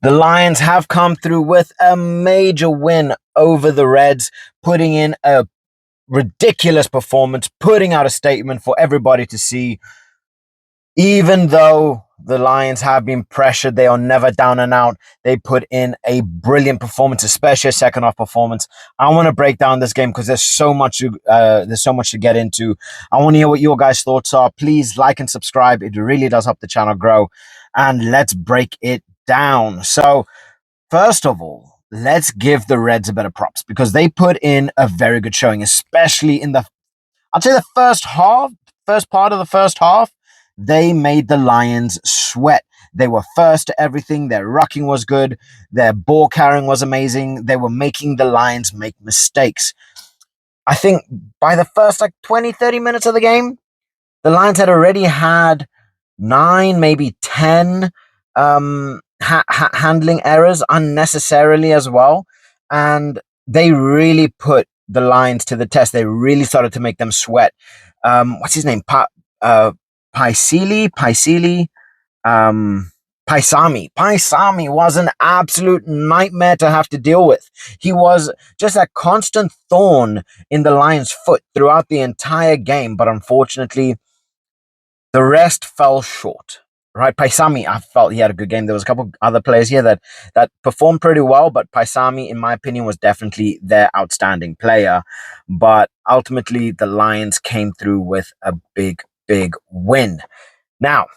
The Lions have come through with a major win over the Reds, putting in a ridiculous performance, putting out a statement for everybody to see. Even though the Lions have been pressured, they are never down and out. They put in a brilliant performance, especially a second half performance. I want to break down this game because there's so much to get into. I want to hear what your guys' thoughts are. Please like and subscribe. It really does help the channel grow. And let's break it down. So, first of all, let's give the Reds a bit of props because they put in a very good showing, especially in I'd say the first part of the first half. They made the Lions sweat. They were first to everything. Their rucking was good. Their ball carrying was amazing. They were making the Lions make mistakes. I think by the first 20, 30 minutes of the game, the Lions had already had 9, maybe 10 handling errors unnecessarily as well. And they really put the Lions to the test. They really started to make them sweat. What's his name? Paisili, Paisami was an absolute nightmare to have to deal with. He was just a constant thorn in the Lions' foot throughout the entire game, but unfortunately, the rest fell short. Right, Paisami, I felt he had a good game. There was a couple other players here that performed pretty well, but Paisami, in my opinion, was definitely their outstanding player. But ultimately, the Lions came through with a big win. Now,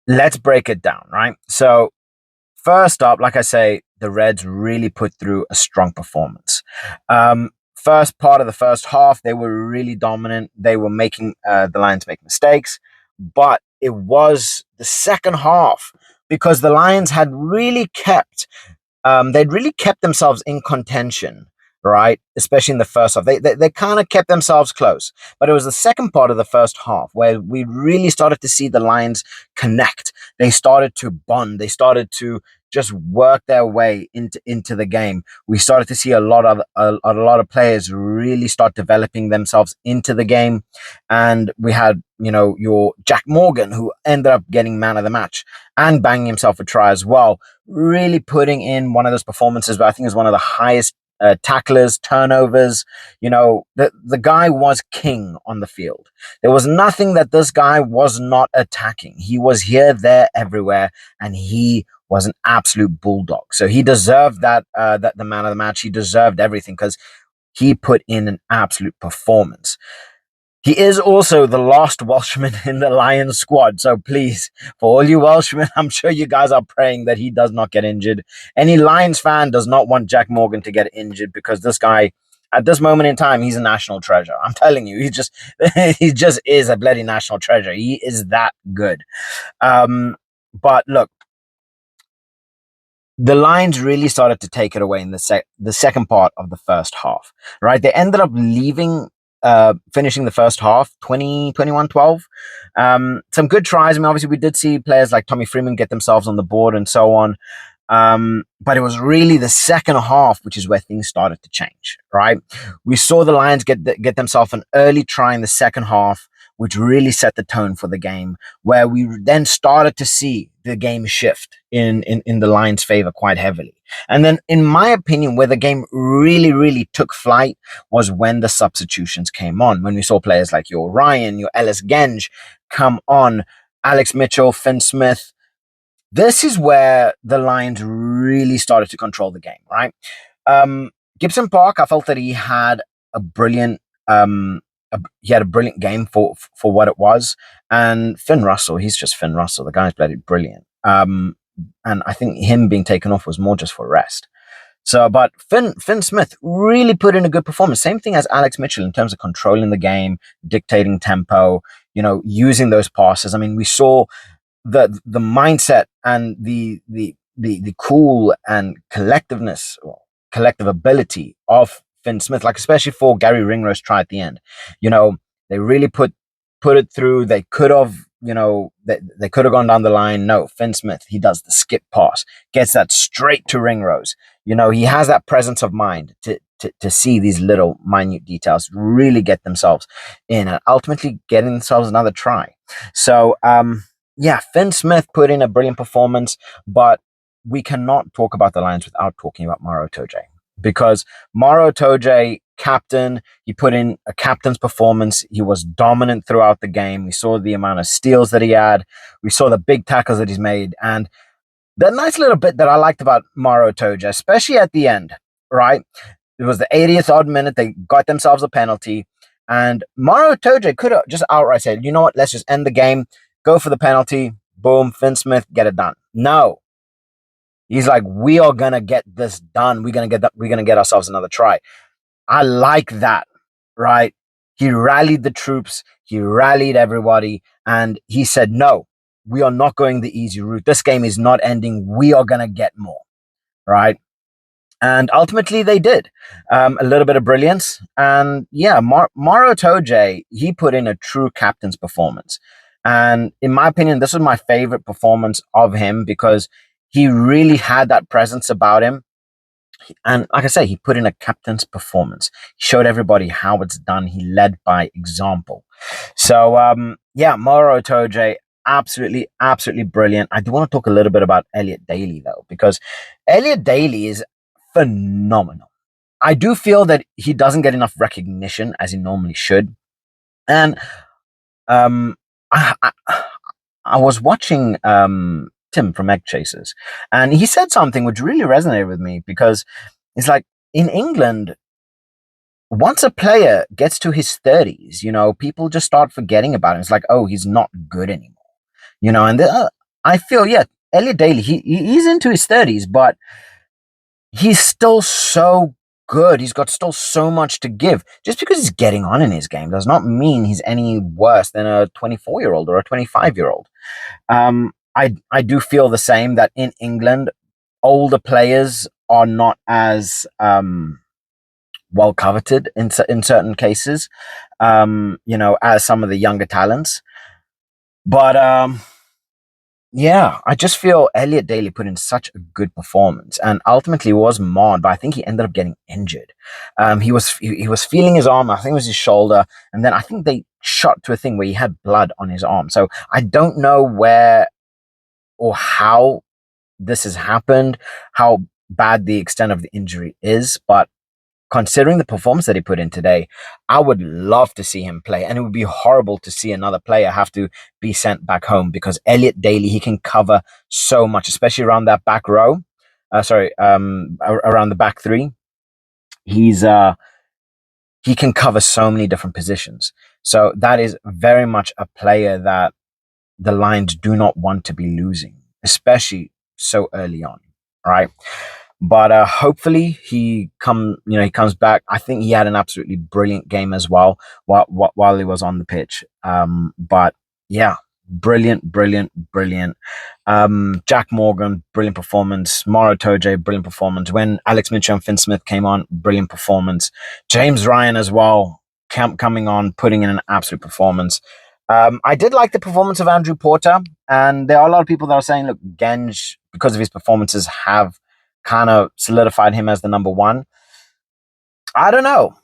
let's break it down, right? So, first up, like I say, the Reds really put through a strong performance. First part of the first half, they were really dominant. They were making the Lions make mistakes, but it was the second half because the Lions had really they'd really kept themselves in contention, right? Especially in the first half. They kind of kept themselves close. But it was the second part of the first half where we really started to see the Lions connect. They started to bond. They started to just work their way into the game. We started to see a lot of players really start developing themselves into the game. And we had, your Jac Morgan, who ended up getting man of the match and banging himself a try as well, really putting in one of those performances, but I think it was one of the highest tacklers, turnovers. The guy was king on the field. There was nothing that this guy was not attacking. He was here, there, everywhere, and he was an absolute bulldog. So he deserved that the man of the match. He deserved everything because he put in an absolute performance. He is also the last Welshman in the Lions squad. So please, for all you Welshmen, I'm sure you guys are praying that he does not get injured. Any Lions fan does not want Jac Morgan to get injured because this guy, at this moment in time, he's a national treasure. I'm telling you, he just is a bloody national treasure. He is that good. But look, the Lions really started to take it away in the second part of the first half, right? They ended up finishing the first half 21-12. Some good tries. I mean, obviously we did see players like Tommy Freeman get themselves on the board and so on. But it was really the second half, which is where things started to change, right? We saw the Lions get themselves an early try in the second half, which really set the tone for the game, where we then started to see the game shift in the Lions' favor quite heavily. And then, in my opinion, where the game really took flight was when the substitutions came on, when we saw players like your Ryan, your Ellis Genge come on, Alex Mitchell, Finn Smith. This is where the Lions really started to control the game, right? Gibson Park, I felt that he had a brilliant game for what it was. And Finn Russell, he's just Finn Russell. The guy's bloody brilliant. And I think him being taken off was more just for rest. So, but Finn Smith really put in a good performance. Same thing as Alex Mitchell in terms of controlling the game, dictating tempo, using those passes. I mean, we saw the mindset and the cool and collective ability of Finn Smith, like especially for Gary Ringrose try at the end. They really put it through. They could have, they could have gone down the line. No, Finn Smith, he does the skip pass, gets that straight to Ringrose. He has that presence of mind to see these little minute details, really get themselves in and ultimately getting themselves another try. So, yeah, Finn Smith put in a brilliant performance, but we cannot talk about the Lions without talking about Maro Toje, because Maro Toje, captain, he put in a captain's performance. He was dominant throughout the game. We saw the amount of steals that he had. We saw the big tackles that he's made. And the nice little bit that I liked about Maro Toje, especially at the end, right? It was the 80th odd minute. They got themselves a penalty. And Maro Toje could have just outright said, you know what, let's just end the game, go for the penalty, boom, Finn Smith, get it done. No. He's like, we are gonna get this done. We're gonna get ourselves another try. I like that, right? He rallied the troops, he rallied everybody, and he said, no, we are not going the easy route. This game is not ending. We are gonna get more, right? And ultimately they did. A little bit of brilliance. And yeah, Maro Toje, he put in a true captain's performance. And in my opinion, this was my favorite performance of him because he really had that presence about him. And like I say, he put in a captain's performance. He showed everybody how it's done. He led by example. So, yeah, Maro Toje, absolutely, absolutely brilliant. I do want to talk a little bit about Elliot Daly, though, because Elliot Daly is phenomenal. I do feel that he doesn't get enough recognition as he normally should. And um, I, I was watching Tim from Egg Chasers, and he said something which really resonated with me because it's like in England, once a player gets to his 30s, people just start forgetting about him. It's like, oh, he's not good anymore, and I feel, yeah, Elliot Daly, he's into his 30s, but he's still so good. He's got still so much to give. Just because he's getting on in his game does not mean he's any worse than a 24-year-old or a 25-year-old. I do feel the same that in England, older players are not as well coveted in certain cases, as some of the younger talents. But yeah, I just feel Elliot Daly put in such a good performance, and ultimately was marred. But I think he ended up getting injured. He was feeling his arm. I think it was his shoulder, and then I think they shot to a thing where he had blood on his arm. So I don't know where or how this has happened, how bad the extent of the injury is, but considering the performance that he put in today, I would love to see him play. And it would be horrible to see another player have to be sent back home because Elliot Daly, he can cover so much, especially around that back row. Around the back three. He can cover so many different positions. So that is very much a player that the Lions do not want to be losing, especially so early on, right? But hopefully he comes back. I think he had an absolutely brilliant game as well while he was on the pitch. But yeah, brilliant. Jac Morgan, brilliant performance. Maro Toje, brilliant performance. When Alex Mitchell and Finn Smith came on, brilliant performance. James Ryan as well, coming on, putting in an absolute performance. I did like the performance of Andrew Porter, and there are a lot of people that are saying, look, Genge, because of his performances, have kind of solidified him as the number one. I don't know.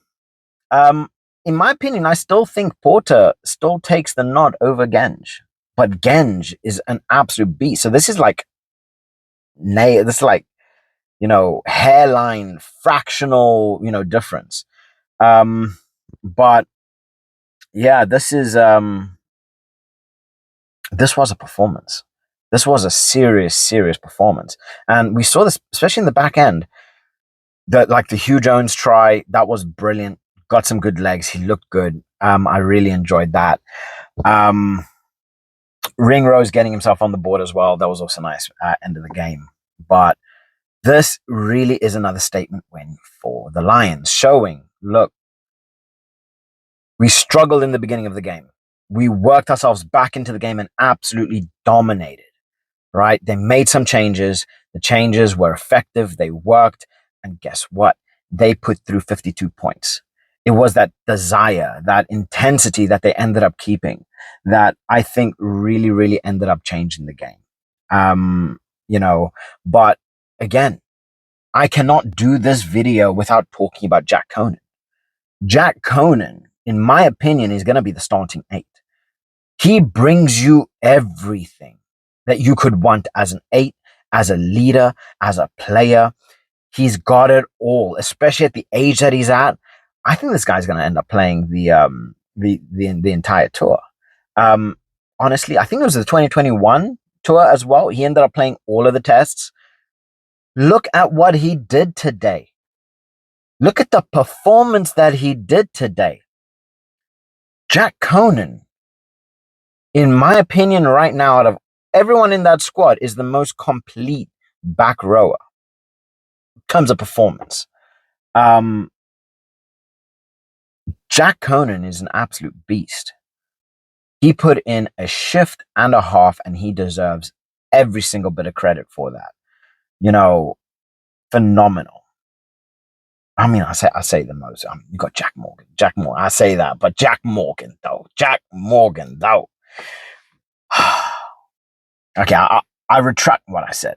In my opinion, I still think Porter still takes the nod over Genge, but Genge is an absolute beast. So this is like, hairline fractional, difference. But yeah, this was a performance. This was a serious performance. And we saw this, especially in the back end, that like the Huw Jones try, that was brilliant. Got some good legs. He looked good. I really enjoyed that. Ringrose getting himself on the board as well. That was also nice at end of the game. But this really is another statement win for the Lions, showing, look, we struggled in the beginning of the game. We worked ourselves back into the game and absolutely dominated, right? They made some changes. The changes were effective. They worked. And guess what? They put through 52 points. It was that desire, that intensity that they ended up keeping that I think really ended up changing the game. But again, I cannot do this video without talking about Jac Conan. Jac Conan, in my opinion, is going to be the starting 8. He brings you everything that you could want as an 8, as a leader, as a player. He's got it all, especially at the age that he's at. I think this guy's going to end up playing the entire tour. Honestly, I think it was the 2021 tour as well. He ended up playing all of the tests. Look at what he did today. Look at the performance that he did today. Jac Morgan, in my opinion, right now, out of everyone in that squad, is the most complete back rower in terms of performance. Jac Morgan is an absolute beast. He put in a shift and a half, and he deserves every single bit of credit for that. You know, phenomenal. I mean, I say the most. You got Jac Morgan. I say that, but Jac Morgan though. Okay, I retract what I said.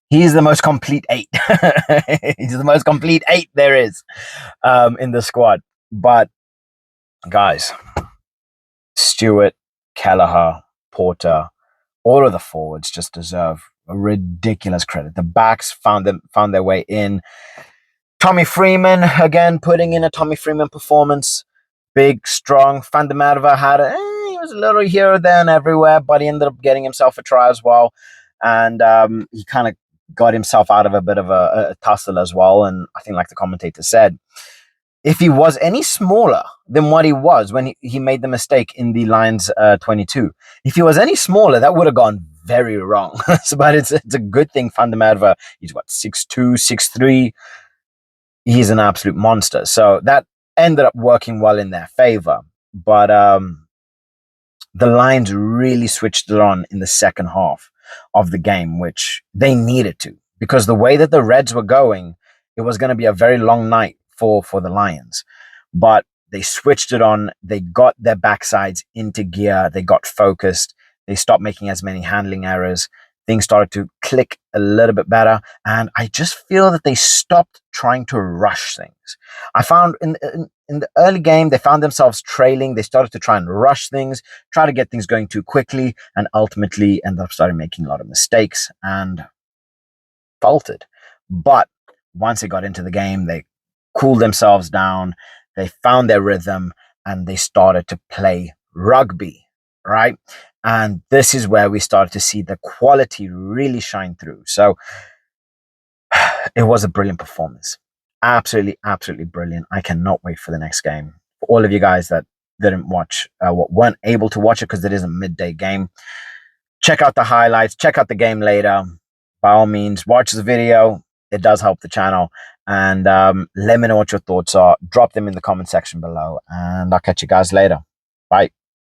He is the most complete 8. He's the most complete 8 there is in the squad. But guys, Stewart, Kelleher, Porter, all of the forwards just deserve a ridiculous credit. The backs found their way in. Tommy Freeman, again, putting in a Tommy Freeman performance. Big, strong. Van der Merwe had he was a little here or there and everywhere, but he ended up getting himself a try as well. And he kind of got himself out of a bit of a tussle as well. And I think, like the commentator said, if he was any smaller than what he was when he made the mistake in the Lions 22, if he was any smaller, that would have gone very wrong. But it's a good thing Van der Merwe, he's what, 6'2", 6'3". He's an absolute monster. So that ended up working well in their favor. But the Lions really switched it on in the second half of the game, which they needed to, because the way that the Reds were going, it was going to be a very long night for the Lions. But they switched it on. They got their backsides into gear. They got focused. They stopped making as many handling errors. Things started to click a little bit better. And I just feel that they stopped trying to rush things. I found in the early game, they found themselves trailing. They started to try and rush things, try to get things going too quickly, and ultimately end up starting making a lot of mistakes and faltered. But once they got into the game, they cooled themselves down. They found their rhythm and they started to play rugby, right? And this is where we started to see the quality really shine through. So it was a brilliant performance. Absolutely, absolutely brilliant. I cannot wait for the next game. For all of you guys that didn't watch, weren't able to watch it because it is a midday game, check out the highlights, check out the game later. By all means, watch the video. It does help the channel. And let me know what your thoughts are. Drop them in the comment section below. And I'll catch you guys later. Bye.